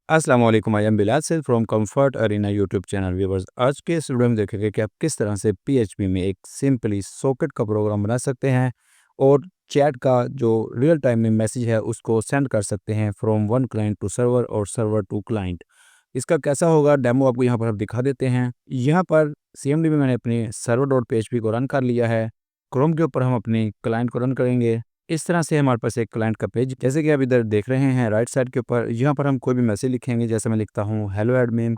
अस्सलाम वालेकुम, I am Bilal सेल from Comfort Arena YouTube channel viewers. आज के इस वीडियो में देखेंगे कि आप किस तरह से पीएचपी में एक सिंपली सॉकेट का प्रोग्राम बना सकते हैं और चैट का जो रियल टाइम में मैसेज है उसको सेंड कर सकते हैं from one client to server और सर्वर टू क्लाइंट। इसका कैसा होगा डेमो आपको यहाँ पर हम दिखा देते हैं। यहाँ पर सीएमडी में मैंने अपने सर्वर डॉट पीएचपी को रन कर लिया है। क्रोम के ऊपर हम अपने क्लाइंट को रन करेंगे। इस तरह से हमारे पास एक क्लाइंट का पेज जैसे कि आप इधर देख रहे हैं राइट साइड के ऊपर, यहाँ पर हम कोई भी मैसेज लिखेंगे। जैसे मैं लिखता हूँ हेलो एडमिन,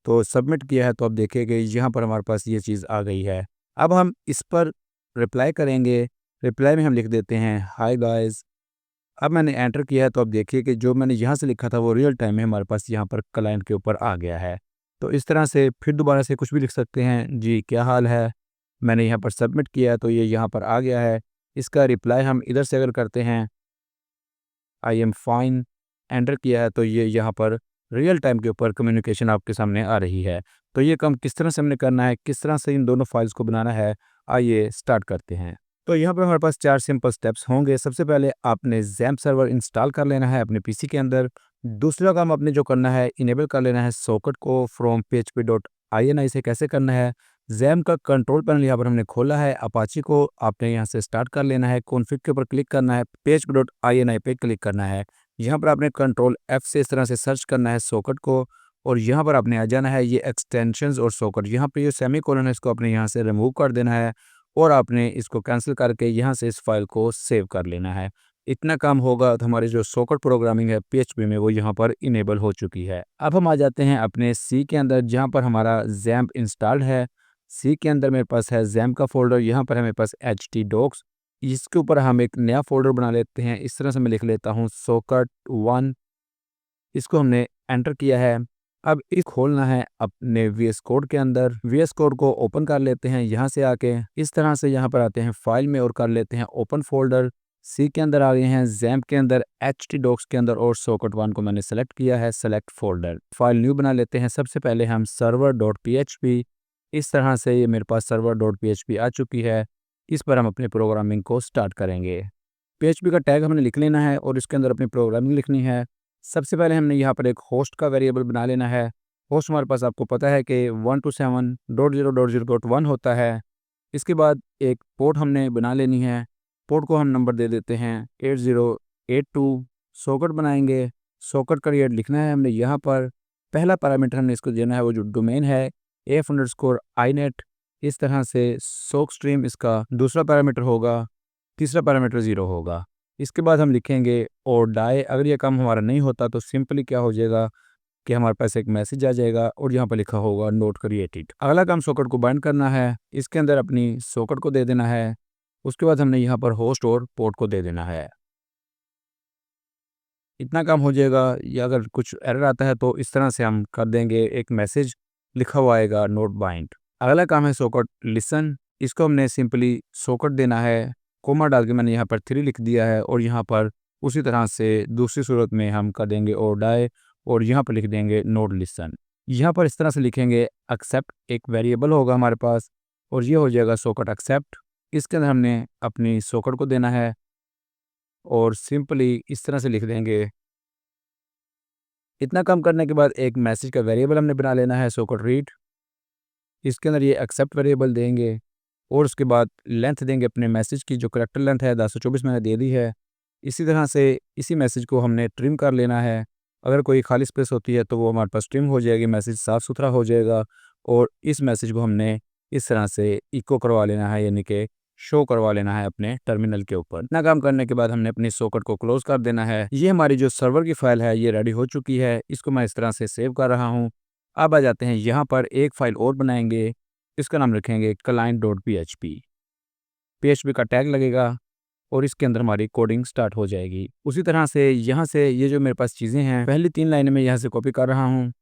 तो सबमिट किया है तो आप देखेंगे यहाँ पर हमारे पास ये चीज़ आ गई है। अब हम इस पर रिप्लाई करेंगे। रिप्लाई में हम लिख देते हैं हाय गाइस। अब मैंने एंटर किया है तो आप देखिए कि जो मैंने यहाँ से लिखा था वो रियल टाइम में हमारे पास यहाँ पर क्लाइंट के ऊपर आ गया है। तो इस तरह से फिर दोबारा से कुछ भी लिख सकते हैं, जी क्या हाल है। मैंने यहाँ पर सबमिट किया है तो ये यहाँ पर आ गया है। इसका रिप्लाई हम इधर से अगर करते हैं आई एम फाइन, एंटर किया है तो ये यहाँ पर रियल टाइम के ऊपर कम्युनिकेशन आपके सामने आ रही है। तो ये काम किस तरह से हमने करना है, किस तरह से इन दोनों फाइल्स को बनाना है, आइए स्टार्ट करते हैं। तो यहाँ पे हमारे पास 4 सिंपल स्टेप्स होंगे। सबसे पहले आपने ज़ैम्प सर्वर इंस्टॉल कर लेना है अपने पीसी के अंदर। दूसरा काम आपने जो करना है, इनेबल कर लेना है सॉकेट को फ्रॉम php.ini से। कैसे करना है, ज़ैम्प का कंट्रोल पैनल यहाँ पर हमने खोला है, अपाची को आपने यहाँ से स्टार्ट कर लेना है। कॉन्फ़िग के ऊपर क्लिक करना है, php.ini पे क्लिक करना है। यहाँ पर आपने कंट्रोल F से इस तरह से सर्च करना है सॉकेट को और यहाँ पर आपने आ जाना है ये एक्सटेंशंस और सॉकेट। यहाँ पे ये सेमीकोलन है, इसको आपने यहाँ से रिमूव कर देना है और आपने इसको कैंसिल करके यहाँ से इस फाइल को सेव कर लेना है। इतना काम होगा तो हमारी जो सॉकेट प्रोग्रामिंग है पीएचपी में वो यहाँ पर इनेबल हो चुकी है। अब हम आ जाते हैं अपने सी के अंदर जहाँ पर हमारा ज़ैम्प इंस्टॉल्ड है। सी के अंदर मेरे पास है ज़ैम्प का फ़ोल्डर, यहाँ पर है मेरे पास htdocs। इसके ऊपर हम एक नया फ़ोल्डर बना लेते हैं। इस तरह से मैं लिख लेता हूँ सोकेट 1। इसको हमने एंटर किया है। अब इस खोलना है अपने वीएस कोड के अंदर। वीएस कोड को ओपन कर लेते हैं यहाँ से आके। इस तरह से यहाँ पर आते हैं फाइल में और कर लेते हैं ओपन फोल्डर। सी के अंदर आ गए हैं, ज़ैम्प के अंदर, htdocs के अंदर और सोकेट 1 को मैंने सेलेक्ट किया है, सेलेक्ट फोल्डर। फाइल न्यू बना लेते हैं। सबसे पहले हम सर्वर डॉट पीएचपी, इस तरह से ये मेरे पास सर्वर डॉट पीएचपी आ चुकी है। इस पर हम अपनी प्रोग्रामिंग को स्टार्ट करेंगे। पीएचपी का टैग हमने लिख लेना है और इसके अंदर अपनी प्रोग्रामिंग लिखनी है। सबसे पहले हमने यहाँ पर एक होस्ट का वेरिएबल बना लेना है। होस्ट हमारे पास आपको पता है कि 127.0.0.1 होता है। इसके बाद एक पोर्ट हमने बना लेनी है। पोर्ट को हम नंबर दे देते हैं 8082। सॉकेट बनाएंगे। सॉकेट का रिएट लिखना है हमने यहाँ पर। पहला पैरामीटर हमने इसको देना है वो जो डोमेन है f_inet। इस तरह से सोक स्ट्रीम इसका दूसरा पैरामीटर होगा, तीसरा पैरामीटर 0 होगा। इसके बाद हम लिखेंगे और डाई। अगर ये काम हमारा नहीं होता तो सिंपली क्या हो जाएगा कि हमारे पास एक मैसेज आ जाएगा और यहाँ पर लिखा होगा नोट क्रिएटेड। अगला काम सॉकेट को बाइंड करना है। इसके अंदर अपनी सॉकेट को दे देना है। उसके बाद हमने यहाँ पर होस्ट और पोर्ट को दे देना है। इतना काम हो जाएगा। या अगर कुछ एरर आता है तो इस तरह से हम कर देंगे, एक मैसेज लिखा हुआ आएगा नोट बाइंड। अगला काम है सॉकेट लिसन। इसको हमने सिंपली सॉकेट देना है। कोमा डाल के मैंने यहाँ पर 3 लिख दिया है और यहाँ पर उसी तरह से दूसरी सूरत में हम कर देंगे और डाई और यहाँ पर लिख देंगे नोट लिसन। यहाँ पर इस तरह से लिखेंगे एक्सेप्ट, एक वेरिएबल होगा हमारे पास और ये हो जाएगा सॉकेट एक्सेप्ट। इसके अंदर हमने अपनी सॉकेट को देना है और सिंपली इस तरह से लिख देंगे। इतना काम करने के बाद एक मैसेज का वेरिएबल हमने बना लेना है सॉकेट रीड। इसके अंदर ये एक्सेप्ट वेरिएबल देंगे और उसके बाद लेंथ देंगे अपने मैसेज की, जो करेक्टर लेंथ है 1024 मैंने दे दी है। इसी तरह से इसी मैसेज को हमने ट्रिम कर लेना है। अगर कोई खाली स्पेस होती है तो वो हमारे पास ट्रिम हो जाएगी, मैसेज साफ़ सुथरा हो जाएगा। और इस मैसेज को हमने इस तरह से इको करवा लेना है, यानी कि शो करवा लेना है अपने टर्मिनल के ऊपर। इतना काम करने के बाद हमने अपनी सॉकेट को क्लोज कर देना है। ये हमारी जो सर्वर की फ़ाइल है ये रेडी हो चुकी है। इसको मैं इस तरह से सेव कर रहा हूँ। अब आ जाते हैं यहाँ पर एक फ़ाइल और बनाएंगे। इसका नाम रखेंगे client.php। php का टैग लगेगा और इसके अंदर हमारी कोडिंग स्टार्ट हो जाएगी। उसी तरह से यहाँ से ये जो मेरे पास चीज़ें हैं, पहली 3 लाइनें मैं यहाँ से कॉपी कर रहा हूँ।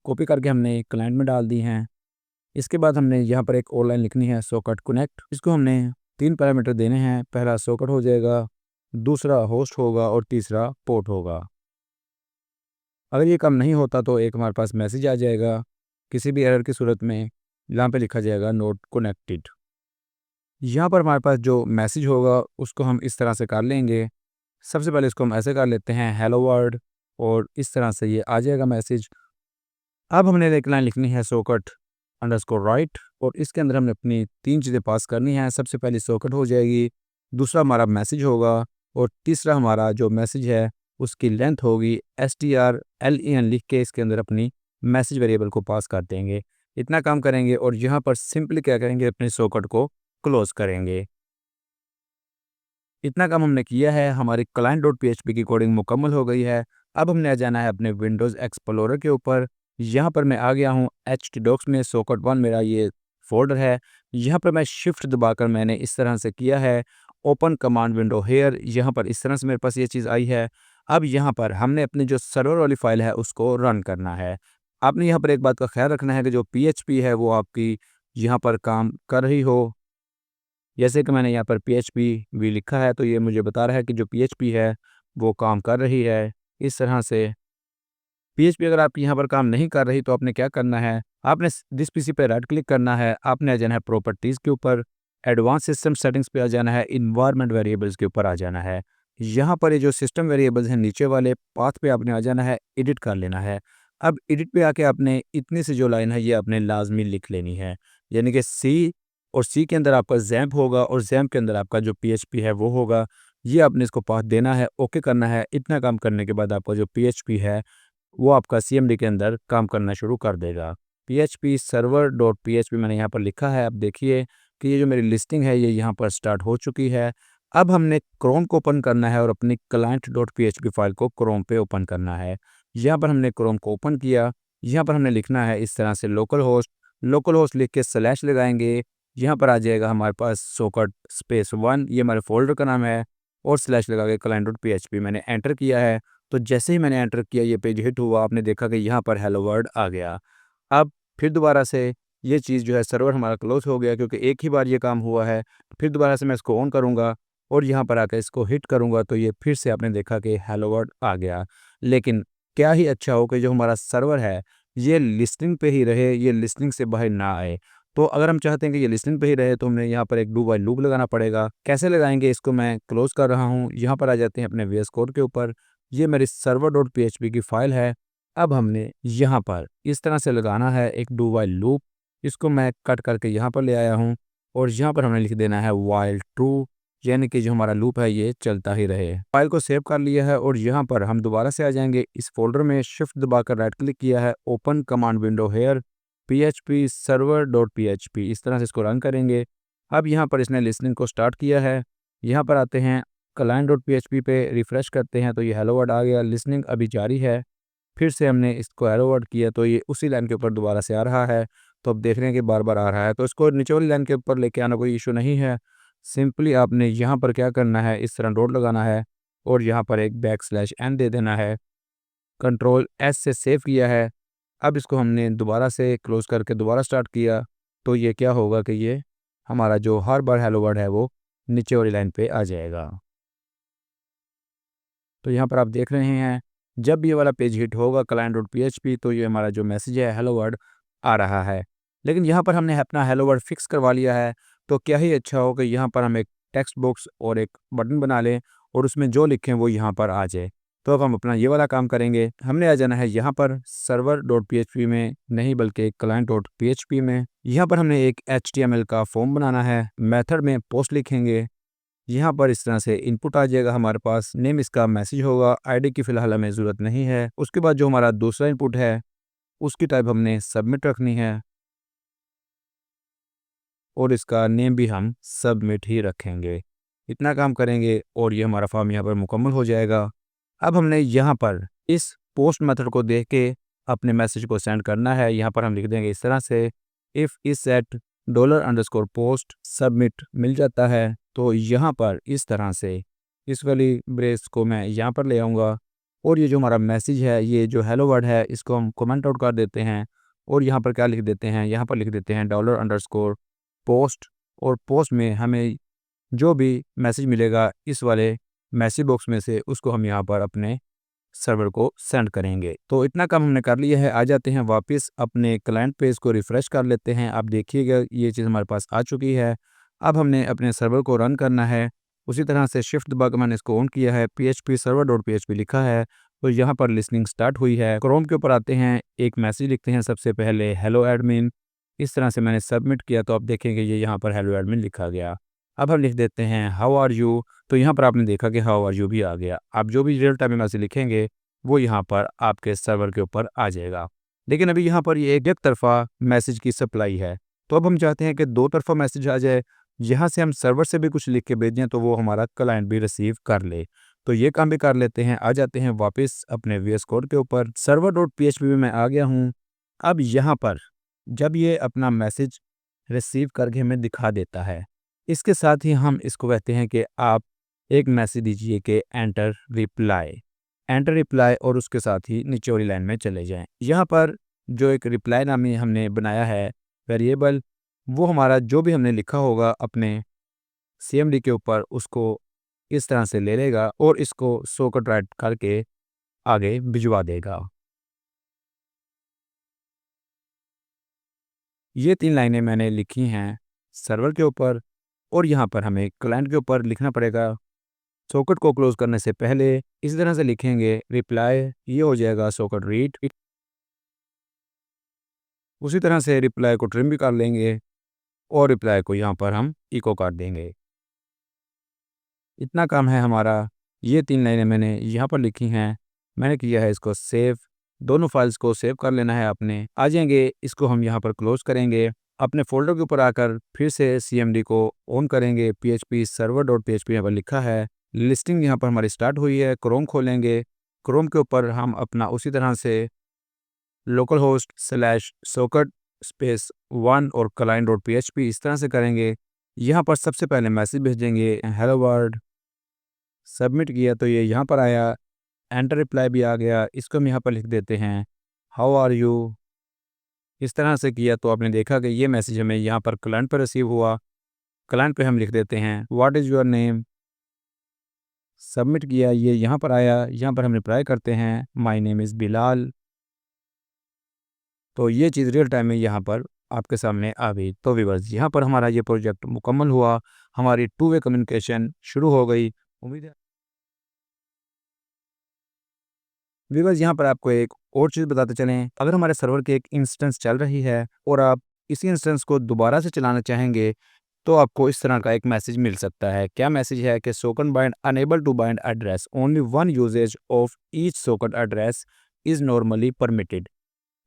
कॉपी करके हमने क्लाइंट में डाल दी हैं। इसके बाद हमने यहाँ पर एक और लाइन लिखनी है सॉकेट कनेक्ट। इसको हमने 3 पैरामीटर देने हैं। पहला सॉकेट हो जाएगा, दूसरा होस्ट होगा और तीसरा पोर्ट होगा। अगर ये काम नहीं होता तो एक हमारे पास मैसेज आ जाएगा किसी भी एरर की सूरत में, जहाँ पे लिखा जाएगा नोट कनेक्टेड। यहाँ पर हमारे पास जो मैसेज होगा उसको हम इस तरह से कर लेंगे। सबसे पहले इसको हम ऐसे कर लेते हैं हेलो वर्ल्ड और इस तरह से ये आ जाएगा मैसेज। अब हमने एक लाइन लिखनी है सॉकेट अंडरस्कोर राइट, और इसके अंदर हमने अपनी 3 चीज़ें पास करनी हैं। सबसे पहली सॉकेट हो जाएगी, दूसरा हमारा मैसेज होगा, और तीसरा हमारा जो मैसेज है उसकी लेंथ होगी। strlen लिख के इसके अंदर अपनी मैसेज वेरिएबल को पास कर देंगे। इतना काम करेंगे और यहाँ पर सिंपली क्या करेंगे, अपनी सॉकेट को क्लोज करेंगे। इतना काम हमने किया है, हमारी क्लाइंट डॉट पीएचपी की कोडिंग मुकम्मल हो गई है। अब हमने आ जाना है अपने विंडोज़ एक्सप्लोरर के ऊपर। यहाँ पर मैं आ गया हूँ htdocs में, सॉकेट 1 मेरा ये फ़ोल्डर है। यहाँ पर मैं शिफ्ट दबाकर मैंने इस तरह से किया है, ओपन कमांड विंडो हेयर। यहाँ पर इस तरह से मेरे पास ये चीज़ आई है। अब यहाँ पर हमने अपनी जो सर्वर वाली फ़ाइल है उसको रन करना है। आपने यहाँ पर एक बात का ख्याल रखना है कि जो पीएचपी है वो आपकी यहाँ पर काम कर रही हो। जैसे कि मैंने यहाँ पर पीएचपी भी लिखा है, तो ये मुझे बता रहा है कि जो पीएचपी है वो काम कर रही है। इस तरह से पीएचपी अगर आपकी यहाँ पर काम नहीं कर रही तो आपने क्या करना है, आपने दिस पीसी पे राइट क्लिक करना है, आपने आ जाना है प्रॉपर्टीज़ के ऊपर, एडवांस सिस्टम सेटिंग्स पे आ जाना है, इन्वायरमेंट वेरिएबल्स के ऊपर आ जाना है। यहाँ पर ये जो सिस्टम वेरिएबल्स हैं नीचे वाले पाथ पे आपने आ जाना है, एडिट कर लेना है। अब एडिट पे आके आपने इतनी सी जो लाइन है ये आपने लाजमी लिख लेनी है, यानी कि सी, और सी के अंदर आपका जैम्प होगा और जैम्प के अंदर आपका जो पीएचपी है वो होगा। ये आपने इसको पाथ देना है, ओके करना है। इतना काम करने के बाद आपका जो पीएचपी है वो आपका सीएमडी के अंदर काम करना शुरू कर देगा। पीएचपी सर्वर डॉट पीएचपी मैंने यहाँ पर लिखा है। अब देखिए कि ये जो मेरी लिस्टिंग है ये यहाँ पर स्टार्ट हो चुकी है। अब हमने क्रोम को ओपन करना है और अपनी क्लाइंट डॉट पीएचपी फाइल को क्रोम पे ओपन करना है। यहाँ पर हमने क्रोम को ओपन किया। यहाँ पर हमने लिखना है इस तरह से लोकल होस्ट लिख के स्लैश लगाएंगे। यहाँ पर आ जाएगा हमारे पास सॉकेट स्पेस 1, ये हमारे फोल्डर का नाम है, और स्लैश लगा के क्लाइंट डॉट पीएचपी मैंने एंटर किया है। तो जैसे ही मैंने एंटर किया ये पेज हिट हुआ, आपने देखा कि यहाँ पर हेलो वर्ल्ड आ गया। अब फिर दोबारा से ये चीज़ जो है सर्वर हमारा क्लोज हो गया, क्योंकि एक ही बार ये काम हुआ है। फिर दोबारा से मैं इसको ऑन करूँगा और यहाँ पर आकर इसको हिट करूँगा तो ये फिर से आपने देखा कि हेलो वर्ल्ड आ गया। लेकिन क्या ही अच्छा हो कि जो हमारा सर्वर है ये लिस्टिंग पे ही रहे, ये लिस्टिंग से बाहर ना आए। तो अगर हम चाहते हैं कि ये लिस्टिंग पे ही रहे तो हमें यहाँ पर एक डू व्हाइल लूप लगाना पड़ेगा। कैसे लगाएंगे, इसको मैं क्लोज कर रहा हूँ। यहाँ पर आ जाते हैं अपने वीएस कोड के ऊपर। ये मेरी सर्वर डॉट पीएचपी की फ़ाइल है। अब हमने यहाँ पर इस तरह से लगाना है एक डू व्हाइल लूप। इसको मैं कट करके यहाँ पर ले आया हूँ और यहाँ पर हमने लिख देना है व्हाइल ट्रू, यानी कि जो हमारा लूप है ये चलता ही रहे। फाइल को सेव कर लिया है और यहाँ पर हम दोबारा से आ जाएंगे इस फोल्डर में, शिफ्ट दबाकर राइट क्लिक किया है, open command window here, PHP server dot PHP, इस तरह से इसको रन करेंगे। अब यहाँ पर इसने लिसनिंग को स्टार्ट किया है। यहाँ पर आते हैं क्लाइंट डॉट पीएचपी पे, रिफ्रेश करते हैं तो ये हेलो वर्ड आ गया। लिसनिंग अभी जारी है। फिर से हमने इसको एरो वर्ड किया तो ये उसी लाइन के ऊपर दोबारा से आ रहा है। तो अब देख रहे हैं कि बार बार आ रहा है, तो इसको नीचे वाली लाइन के ऊपर लेके आना कोई इशू नहीं है। सिंपली आपने यहाँ पर क्या करना है, इस तरह डॉट लगाना है और यहाँ पर एक बैकस्लैश n दे देना है। कंट्रोल S से सेव किया है। अब इसको हमने दोबारा से क्लोज करके दोबारा स्टार्ट किया तो ये क्या होगा कि ये हमारा जो हर बार हेलो वर्ड है वो नीचे वाली लाइन पे आ जाएगा। तो यहाँ पर आप देख रहे हैं जब ये वाला पेज हिट होगा क्लाइंट डॉट पीएचपी तो ये हमारा जो मैसेज है हेलो वर्ड आ रहा है। लेकिन यहाँ पर हमने अपना हेलो वर्ड फिक्स करवा लिया है, तो क्या ही अच्छा हो कि यहाँ पर हम एक टेक्स्ट बॉक्स और एक बटन बना लें और उसमें जो लिखें वो यहाँ पर आ जाए। तो अब हम अपना ये वाला काम करेंगे। हमने आ जाना है यहाँ पर सर्वर डॉट पीएचपी में, नहीं बल्कि क्लाइंट डॉट पीएचपी में। यहाँ पर हमने एक HTML का फॉर्म बनाना है। मेथड में पोस्ट लिखेंगे। यहाँ पर इस तरह से इनपुट आ जाएगा हमारे पास। नेम इसका मैसेज होगा, आईडी की फ़िलहाल हमें ज़रूरत नहीं है। उसके बाद जो हमारा दूसरा इनपुट है उसकी टाइप हमने सबमिट रखनी है और इसका नेम भी हम सबमिट ही रखेंगे। इतना काम करेंगे और ये हमारा फॉर्म यहाँ पर मुकम्मल हो जाएगा। अब हमने यहाँ पर इस पोस्ट मेथड को देख के अपने मैसेज को सेंड करना है। यहाँ पर हम लिख देंगे इस तरह से, इफ़ इस सेट $_पोस्ट सबमिट मिल जाता है। तो यहाँ पर इस तरह से इस वाली ब्रेस को मैं यहाँ पर ले आऊँगा और ये जो हमारा मैसेज है, ये जो हेलो वर्ड है, इसको हम कमेंट आउट कर देते हैं और यहाँ पर क्या लिख देते हैं, यहाँ पर लिख देते हैं $_पोस्ट, और पोस्ट में हमें जो भी मैसेज मिलेगा इस वाले मैसेज बॉक्स में से उसको हम यहाँ पर अपने सर्वर को सेंड करेंगे। तो इतना काम हमने कर लिया है। आ जाते हैं वापस अपने क्लाइंट पेज को रिफ़्रेश कर लेते हैं। आप देखिएगा ये चीज़ हमारे पास आ चुकी है। अब हमने अपने सर्वर को रन करना है। उसी तरह से शिफ्ट दबा के मैंने इसको ऑन किया है, php सर्वर डॉट php लिखा है, तो यहाँ पर लिसनिंग स्टार्ट हुई है। क्रोम के ऊपर आते हैं, एक मैसेज लिखते हैं सबसे पहले, हेलो एडमिन। इस तरह से मैंने सबमिट किया तो आप देखेंगे ये यहाँ पर हेलो एडमिन लिखा गया। अब हम लिख देते हैं हाउ आर यू, तो यहाँ पर आपने देखा कि हाउ आर यू भी आ गया। आप जो भी रियल टाइम में मैसेज लिखेंगे वो यहाँ पर आपके सर्वर के ऊपर आ जाएगा। लेकिन अभी यहाँ पर ये एक तरफा मैसेज की सप्लाई है, तो अब हम चाहते हैं कि दो तरफा मैसेज आ जाए, यहाँ से हम सर्वर से भी कुछ लिख के भेजें तो वो हमारा क्लाइंट भी रिसीव कर ले। तो ये काम भी कर लेते हैं। आ जाते हैं वापस अपने वीएस कोड के ऊपर। सर्वर डॉट पीएचपी में मैं आ गया हूँ। अब यहाँ पर जब ये अपना मैसेज रिसीव करके हमें दिखा देता है, इसके साथ ही हम इसको कहते हैं कि आप एक मैसेज दीजिए कि एंटर रिप्लाई और उसके साथ ही नीचे वाली लाइन में चले जाएं। यहाँ पर जो एक रिप्लाई नामी हमने बनाया है वेरिएबल, वो हमारा जो भी हमने लिखा होगा अपने सीएमडी के ऊपर उसको इस तरह से ले लेगा और इसको सॉकेट राइट करके आगे भिजवा देगा। ये 3 लाइनें मैंने लिखी हैं सर्वर के ऊपर और यहाँ पर हमें क्लाइंट के ऊपर लिखना पड़ेगा। सॉकेट को क्लोज करने से पहले इसी तरह से लिखेंगे रिप्लाई, ये हो जाएगा सॉकेट रीड। उसी तरह से रिप्लाई को ट्रिम भी कर लेंगे और रिप्लाई को यहाँ पर हम इको कर देंगे। इतना काम है हमारा। ये 3 लाइनें मैंने यहाँ पर लिखी हैं। मैंने किया है इसको सेव। दोनों फाइल्स को सेव कर लेना है आपने। आ जाएंगे, इसको हम यहाँ पर क्लोज करेंगे। अपने फ़ोल्डर के ऊपर आकर फिर से सीएमडी को ऑन करेंगे। पीएचपी सर्वर डॉट पीएचपी यहाँ पर लिखा है। लिस्टिंग यहाँ पर हमारी स्टार्ट हुई है। क्रोम खोलेंगे। क्रोम के ऊपर हम अपना उसी तरह से local host slash socket space 1 और क्लाइंट डॉट पीएचपी इस तरह से करेंगे। यहाँ पर सबसे पहले मैसेज भेजेंगे हेलो वर्ल्ड। सबमिट किया तो ये यहाँ पर आया। एंटर रिप्लाई भी आ गया। इसको हम यहाँ पर लिख देते हैं हाउ आर यू। इस तरह से किया तो आपने देखा कि ये मैसेज हमें यहाँ पर क्लाइंट पर रिसीव हुआ। क्लाइंट पे हम लिख देते हैं what is your name. Submit किया, ये यहाँ पर आया। यहाँ पर हम रिप्लाई करते हैं माय नेम इज़ बिलाल। तो ये चीज़ रियल टाइम में यहाँ पर आपके सामने आ गई। तो व्यूअर्स, यहाँ पर हमारा ये प्रोजेक्ट मुकम्मल हुआ। हमारी टू वे कम्युनिकेशन शुरू हो गई। उम्मीद है व्यूअर्स, यहाँ पर आपको एक और चीज़ बताते चलें, अगर हमारे सर्वर की एक इंस्टेंस चल रही है और आप इसी इंस्टेंस को दोबारा से चलाना चाहेंगे तो आपको इस तरह का एक मैसेज मिल सकता है। क्या मैसेज है कि socket bind unable to bind address, only one usage of each socket address is normally permitted.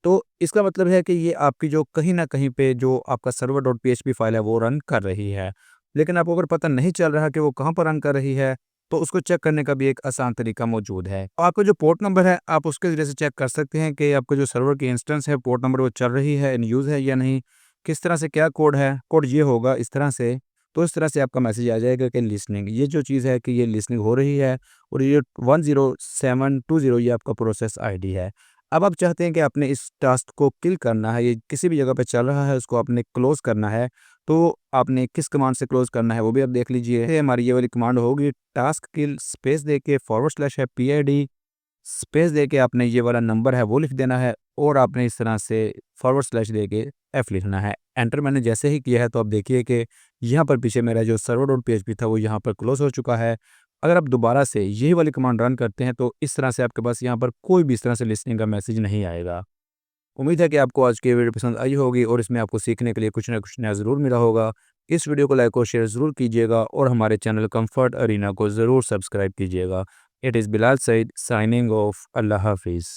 तो इसका मतलब है कि ये आपकी जो कहीं न कहीं पे जो आपका सर्वर डॉट पीएचपी फाइल है वो रन कर रही है। लेकिन आपको अगर पता नहीं चल रहा कि वो कहाँ पर रन कर रही है, तो उसको चेक करने का भी एक आसान तरीका मौजूद है। आपका जो पोर्ट नंबर है आप उसके ज़रिए से चेक कर सकते हैं कि आपका जो सर्वर की इंस्टेंस है पोर्ट नंबर वो चल रही है, इन यूज़ है या नहीं। किस तरह से, क्या कोड है, कोड ये होगा इस तरह से। तो इस तरह से आपका मैसेज आ जाएगा कि लिसनिंग, ये जो चीज़ है कि ये लिसनिंग हो रही है और ये 10720 ये आपका प्रोसेस आईडी है। अब आप चाहते हैं कि आपने इस टास्क को किल करना है, ये किसी भी जगह पे चल रहा है उसको आपने क्लोज़ करना है, तो आपने किस कमांड से क्लोज़ करना है वो भी आप देख लीजिए। ये हमारी ये वाली कमांड होगी टास्क किल स्पेस दे के फॉरवर्ड स्लैश है PID स्पेस दे के आपने ये वाला नंबर है वो लिख देना है और आपने इस तरह से फॉरवर्ड स्लैश दे के F लिखना है। एंटर मैंने जैसे ही किया है तो आप देखिए कि यहाँ पर पीछे मेरा जो सर्वर डॉट PHP था वो यहाँ पर क्लोज़ हो चुका है। अगर आप दोबारा से यही वाली कमांड रन करते हैं तो इस तरह से आपके पास यहाँ पर कोई भी इस तरह से लिसनिंग का मैसेज नहीं आएगा। उम्मीद है कि आपको आज की वीडियो पसंद आई होगी और इसमें आपको सीखने के लिए कुछ ना कुछ नया ज़रूर मिला होगा। इस वीडियो को लाइक और शेयर ज़रूर कीजिएगा और हमारे चैनल कंफर्ट अरीना को ज़रूर सब्सक्राइब कीजिएगा। It is Bilal Saeed signing off. अल्लाह हाफिज़।